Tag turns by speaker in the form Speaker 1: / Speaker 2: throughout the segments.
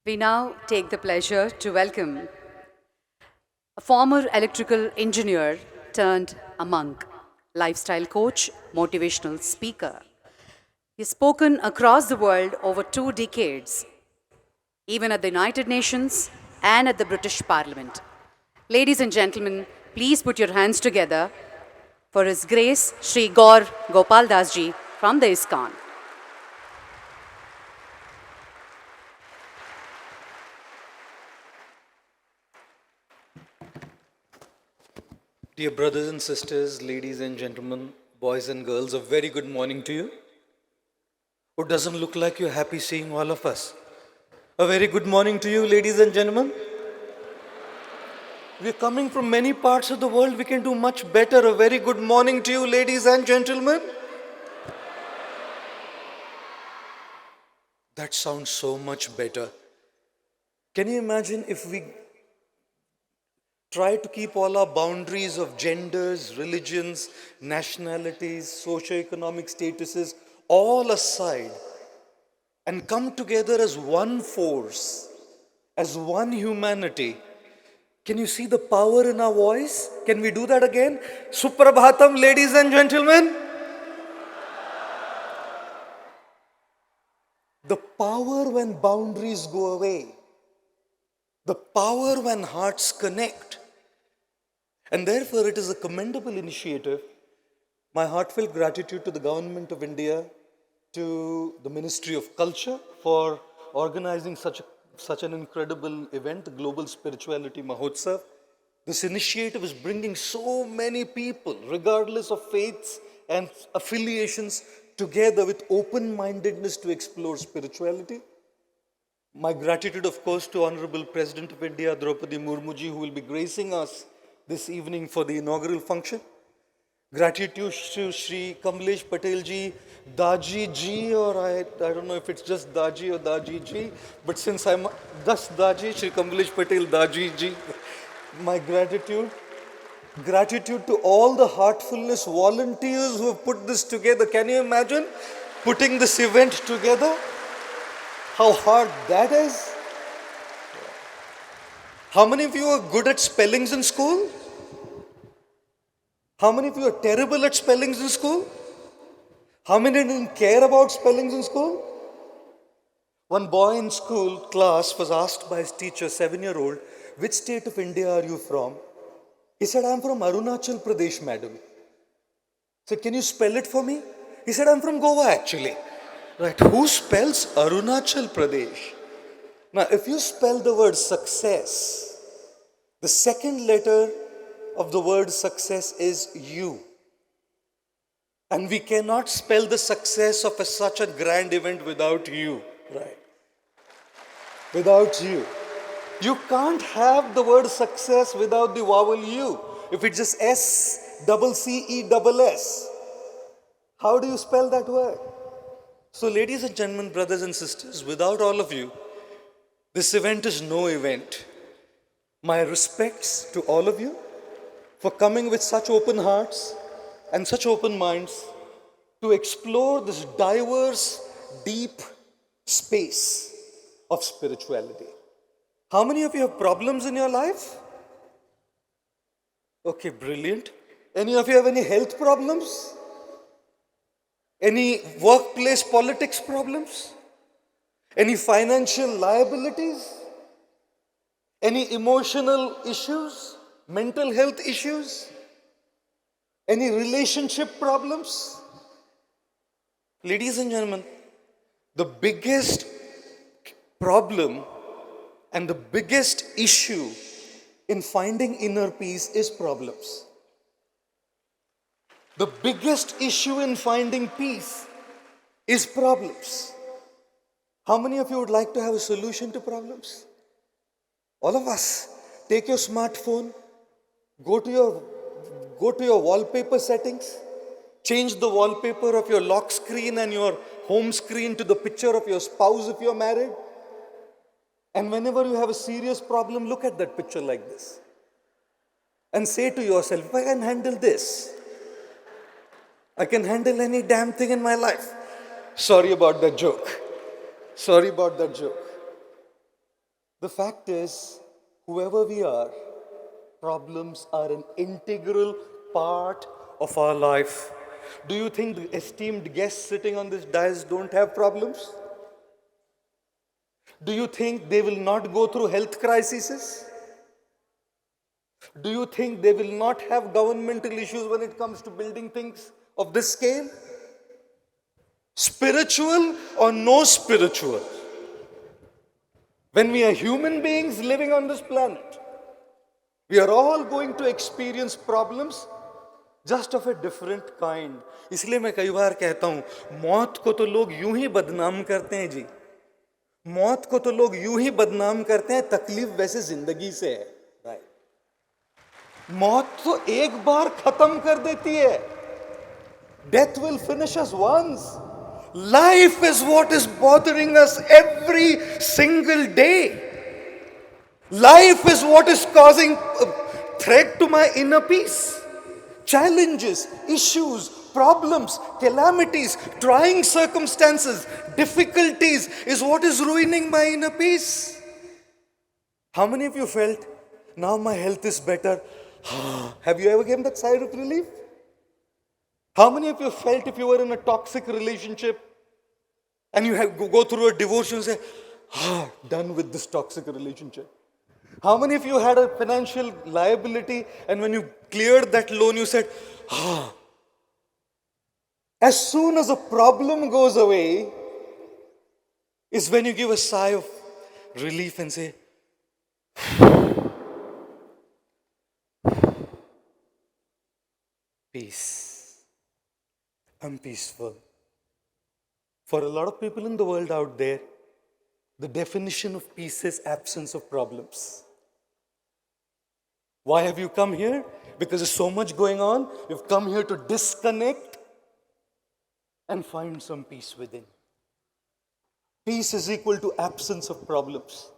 Speaker 1: We now take the pleasure to welcome a former electrical engineer turned a monk, lifestyle coach, motivational speaker. He's spoken across the world over 2 decades, even at the United Nations and at the British Parliament. Ladies and gentlemen, please put your hands together for His Grace Shri Gaur Gopal Das ji from the ISKCON.
Speaker 2: Dear brothers and sisters, ladies and gentlemen, boys and girls, a very good morning to you. It doesn't look like you're happy seeing all of us. A very good morning to you, ladies and gentlemen. We're coming from many parts of the world. We can do much better. A very good morning to you, ladies and gentlemen. That sounds so much better. Can you imagine if we try to keep all our boundaries of genders, religions, nationalities, socio-economic statuses all aside and come together as one force, as one humanity? Can you see the power in our voice? Can we do that again? Suprabhatam, ladies and gentlemen. The power when boundaries go away. The power when hearts connect. And therefore, it is a commendable initiative. My heartfelt gratitude to the Government of India, to the Ministry of Culture for organizing such an incredible event, the Global Spirituality Mahotsav. This initiative is bringing so many people, regardless of faiths and affiliations, together with open-mindedness to explore spirituality. My gratitude, of course, to Honorable President of India, Draupadi Murmu ji, who will be gracing us this evening for the inaugural function. Gratitude to Shri Kamlesh Patel ji, Daji ji, or I don't know if it's just Daji or Daji ji, but since I'm just Daji, Shri Kamlesh Patel Daji ji, my gratitude. Gratitude to all the Heartfulness volunteers who have put this together. Can you imagine putting this event together? How hard that is? How many of you are good at spellings in school? How many of you are terrible at spellings in school? How many didn't care about spellings in school? One boy in school class was asked by his teacher, 7-year-old, which state of India are you from? He said, I'm from Arunachal Pradesh, madam. I said, can you spell it for me? He said, I'm from Goa, actually. Right, who spells Arunachal Pradesh? Now, if you spell the word success, the second letter of the word success is U. And we cannot spell the success of such a grand event without you, right? Without you. You can't have the word success without the vowel U. If it's just S-C-C-E-S-S, how do you spell that word? So, ladies and gentlemen, brothers and sisters, without all of you, this event is no event. My respects to all of you for coming with such open hearts and such open minds to explore this diverse, deep space of spirituality. How many of you have problems in your life? Okay, brilliant. Any of you have any health problems? Any workplace politics problems? Any financial liabilities? Any emotional issues? Mental health issues? Any relationship problems? Ladies and gentlemen, the biggest problem and the biggest issue in finding inner peace is problems. The biggest issue in finding peace is problems. How many of you would like to have a solution to problems? All of us. Take your smartphone, go to your wallpaper settings, change the wallpaper of your lock screen and your home screen to the picture of your spouse if you're married. And whenever you have a serious problem, look at that picture like this. And say to yourself, if I can handle this, I can handle any damn thing in my life. Sorry about that joke. The fact is, whoever we are, problems are an integral part of our life. Do you think the esteemed guests sitting on this dais don't have problems? Do you think they will not go through health crises? Do you think they will not have governmental issues when it comes to building things of this scale? Spiritual or no spiritual? When we are human beings living on this planet, we are all going to experience problems just of a different kind. इसलिए मैं कई बार कहता हूं, मौत को तो लोग यूं ही बदनाम करते हैं जी. मौत को तो लोग यूं ही बदनाम करते हैं, तकलीफ वैसे जिंदगी से है. मौत तो एक बार खत्म कर देती है. Death will finish us once. Life is what is bothering us every single day. Life is what is causing a threat to my inner peace. Challenges, issues, problems, calamities, trying circumstances, difficulties is what is ruining my inner peace. How many of you felt, now my health is better? Have you ever given that sigh of relief? How many of you felt if you were in a toxic relationship and you have go through a divorce and say, done with this toxic relationship? How many of you had a financial liability and when you cleared that loan you said, As soon as a problem goes away is when you give a sigh of relief and say, peace. I'm peaceful. For a lot of people in the world out there, the definition of peace is absence of problems. Why have you come here? Because there's so much going on. You've come here to disconnect and find some peace within. Peace is equal to absence of problems.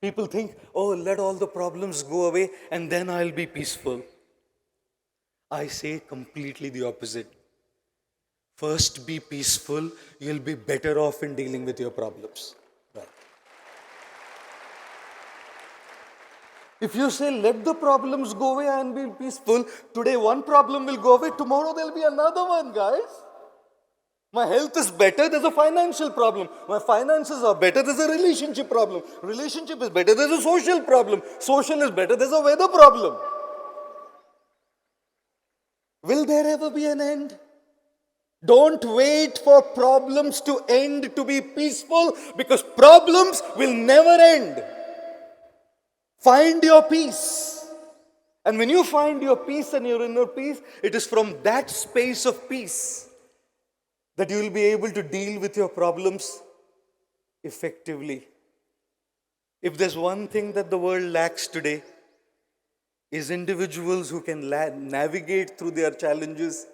Speaker 2: People think, let all the problems go away and then I'll be peaceful. I say completely the opposite. First be peaceful, you'll be better off in dealing with your problems. Right. If you say, let the problems go away and be peaceful, today one problem will go away, tomorrow there'll be another one, guys. My health is better, there's a financial problem. My finances are better, there's a relationship problem. Relationship is better, there's a social problem. Social is better, there's a weather problem. Will there ever be an end? Don't wait for problems to end to be peaceful, because problems will never end. Find your peace. And when you find your peace and your inner peace, it is from that space of peace that you will be able to deal with your problems effectively. If there's one thing that the world lacks today, is individuals who can navigate through their challenges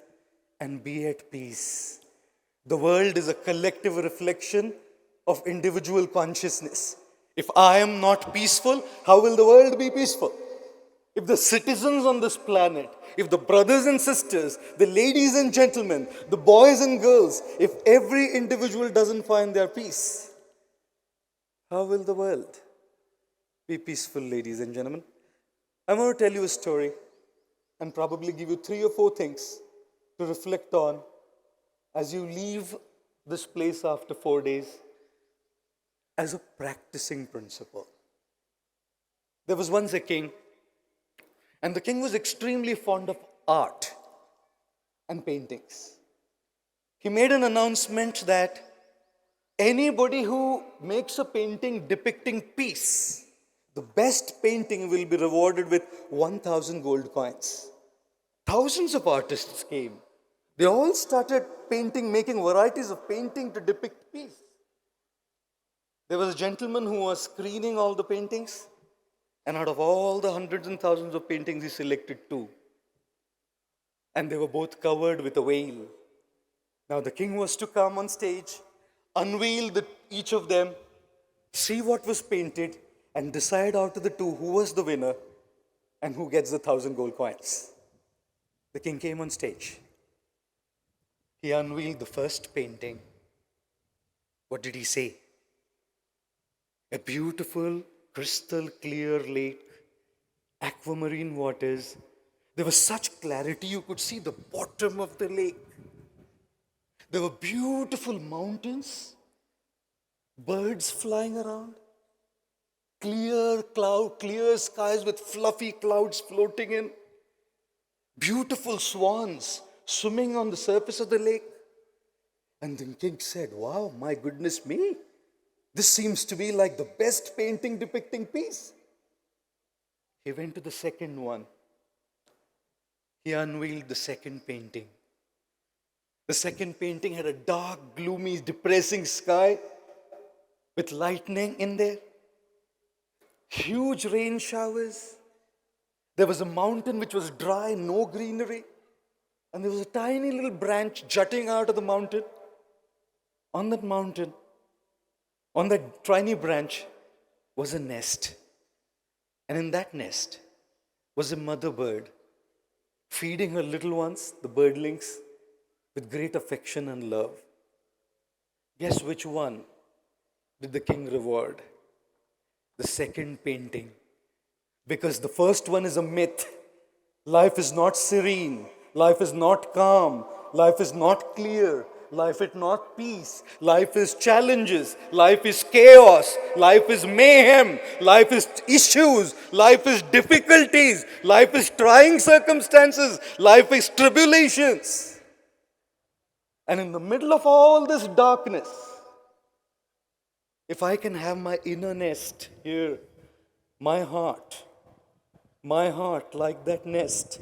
Speaker 2: and be at peace. The world is a collective reflection of individual consciousness. If I am not peaceful, how will the world be peaceful? If the citizens on this planet, if the brothers and sisters, the ladies and gentlemen, the boys and girls, if every individual doesn't find their peace, how will the world be peaceful, ladies and gentlemen? I'm going to tell you a story and probably give you 3 or 4 things to reflect on as you leave this place after 4 days as a practicing principle. There was once a king, and the king was extremely fond of art and paintings. He made an announcement that anybody who makes a painting depicting peace, the best painting will be rewarded with 1,000 gold coins. Thousands of artists came. They all started painting, making varieties of painting to depict peace. There was a gentleman who was screening all the paintings, and out of all the hundreds and thousands of paintings, he selected 2. And they were both covered with a veil. Now the king was to come on stage, unveil each of them, see what was painted, and decide out of the 2 who was the winner and who gets the 1,000 gold coins. The king came on stage. He unveiled the first painting. What did he say? A beautiful, crystal clear lake, aquamarine waters. There was such clarity you could see the bottom of the lake. There were beautiful mountains, birds flying around, clear skies with fluffy clouds floating in, beautiful swans swimming on the surface of the lake. And the king said, "Wow, my goodness me, this seems to be like the best painting depicting peace." He went to the second one. He unveiled the second painting. The second painting had a dark, gloomy, depressing sky with lightning in there, huge rain showers. There was a mountain which was dry, no greenery, and there was a tiny little branch jutting out of the mountain. On that tiny branch, was a nest. And in that nest was a mother bird feeding her little ones, the birdlings, with great affection and love. Guess which one did the king reward? The second painting. Because the first one is a myth. Life is not serene. Life is not calm. Life is not clear. Life is not peace. Life is challenges. Life is chaos. Life is mayhem. Life is issues. Life is difficulties. Life is trying circumstances. Life is tribulations. And in the middle of all this darkness, if I can have my inner nest here, my heart like that nest.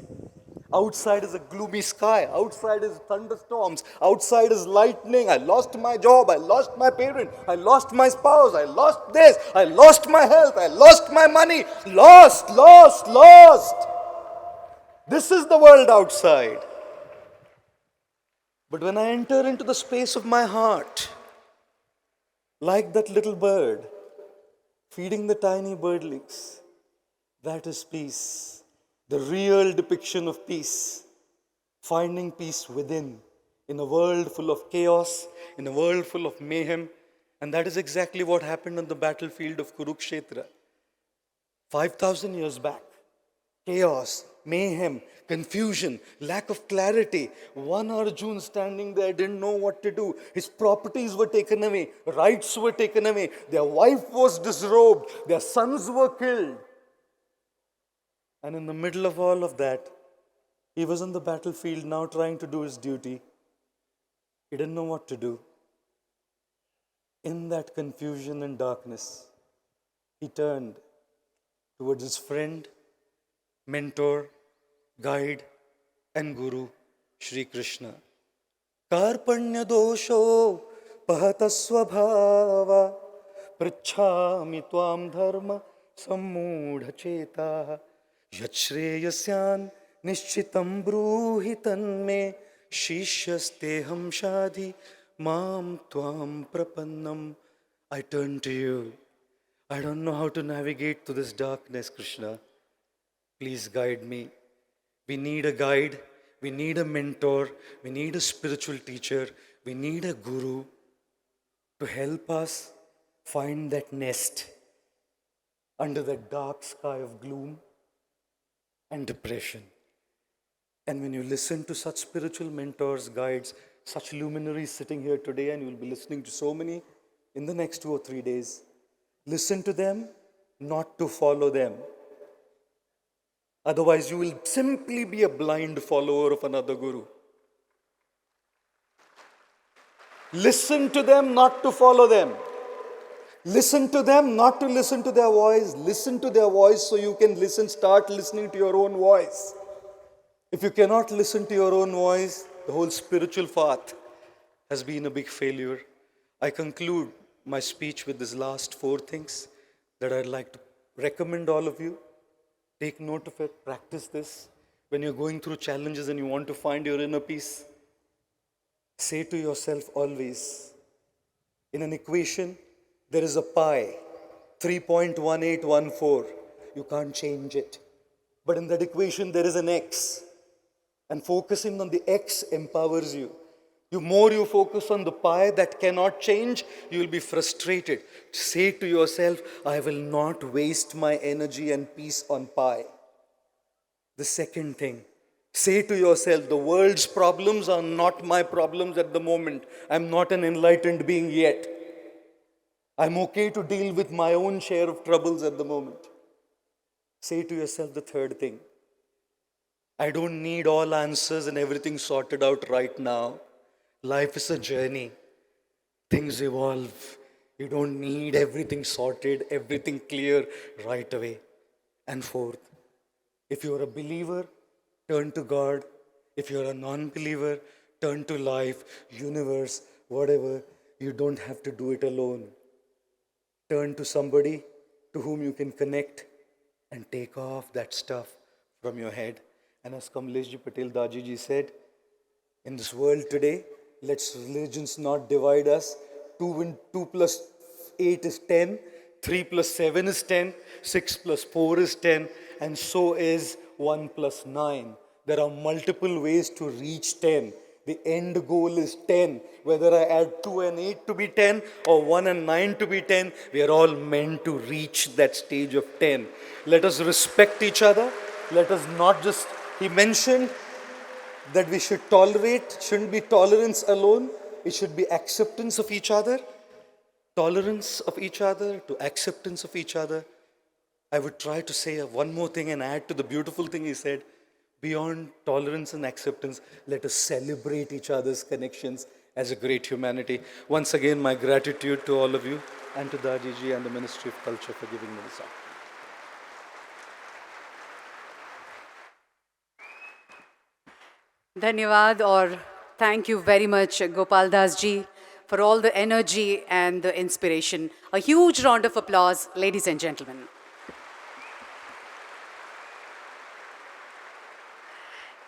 Speaker 2: Outside is a gloomy sky. Outside is thunderstorms. Outside is lightning. I lost my job. I lost my parent. I lost my spouse. I lost this. I lost my health. I lost my money. Lost. This is the world outside. But when I enter into the space of my heart, like that little bird feeding the tiny birdlings, that is peace. The real depiction of peace. Finding peace within, in a world full of chaos, in a world full of mayhem. And that is exactly what happened on the battlefield of Kurukshetra. 5,000 years back. Chaos, mayhem, confusion, lack of clarity. One Arjun standing there didn't know what to do. His properties were taken away. Rights were taken away. Their wife was disrobed. Their sons were killed. And in the middle of all of that, he was on the battlefield now trying to do his duty. He didn't know what to do. In that confusion and darkness, he turned towards his friend, mentor, guide, and guru, Shri Krishna. Karpanya dosho pahata swabhava prachhami tvam dharma sammudha cheta yachreyasyan nishchitam bruhi tanme shishyasteham shadhi mam tvam prapannam. I turn to you. I don't know how to navigate through this darkness, Krishna. Please guide me. We need a guide. We need a mentor. We need a spiritual teacher. We need a guru to help us find that nest under that dark sky of gloom and depression. And when you listen to such spiritual mentors, guides, such luminaries sitting here today, and you'll be listening to so many in the next 2 or 3 days, listen to them, not to follow them. Otherwise, you will simply be a blind follower of another guru. Listen to them, not to follow them. Listen to them, not to listen to their voice. Listen to their voice so you can start listening to your own voice. If you cannot listen to your own voice, the whole spiritual path has been a big failure. I conclude my speech with these last 4 things that I'd like to recommend all of you. Take note of it, practice this. When you're going through challenges and you want to find your inner peace, say to yourself always, in an equation, there is a pi, 3.1814. You can't change it. But in that equation, there is an x. And focusing on the x empowers you. The more you focus on the pie that cannot change, you will be frustrated. Say to yourself, I will not waste my energy and peace on pie. The second thing, say to yourself, the world's problems are not my problems at the moment. I'm not an enlightened being yet. I'm okay to deal with my own share of troubles at the moment. Say to yourself the third thing, I don't need all answers and everything sorted out right now. Life is a journey. Things evolve. You don't need everything sorted, everything clear right away. And fourth, if you're a believer, turn to God. If you're a non-believer, turn to life, universe, whatever. You don't have to do it alone. Turn to somebody to whom you can connect and take off that stuff from your head. And as Kamleshji Patel Daji ji said, in this world today, let's religions not divide us. 2 plus 8 is 10, 3 plus 7 is 10, 6 plus 4 is 10, and so is 1 plus 9. There are multiple ways to reach 10. The end goal is 10. Whether I add 2 and 8 to be 10 or 1 and 9 to be 10, we are all meant to reach that stage of 10. Let us respect each other. Let us not just, he mentioned that we should tolerate, shouldn't be tolerance alone. It should be acceptance of each other. Tolerance of each other to acceptance of each other. I would try to say one more thing and add to the beautiful thing he said. Beyond tolerance and acceptance, let us celebrate each other's connections as a great humanity. Once again, my gratitude to all of you and to Dajiji and the Ministry of Culture for giving me this opportunity.
Speaker 1: Dhanyavad, or thank you very much, Gopal Das ji, for all the energy and the inspiration. A huge round of applause, ladies and gentlemen.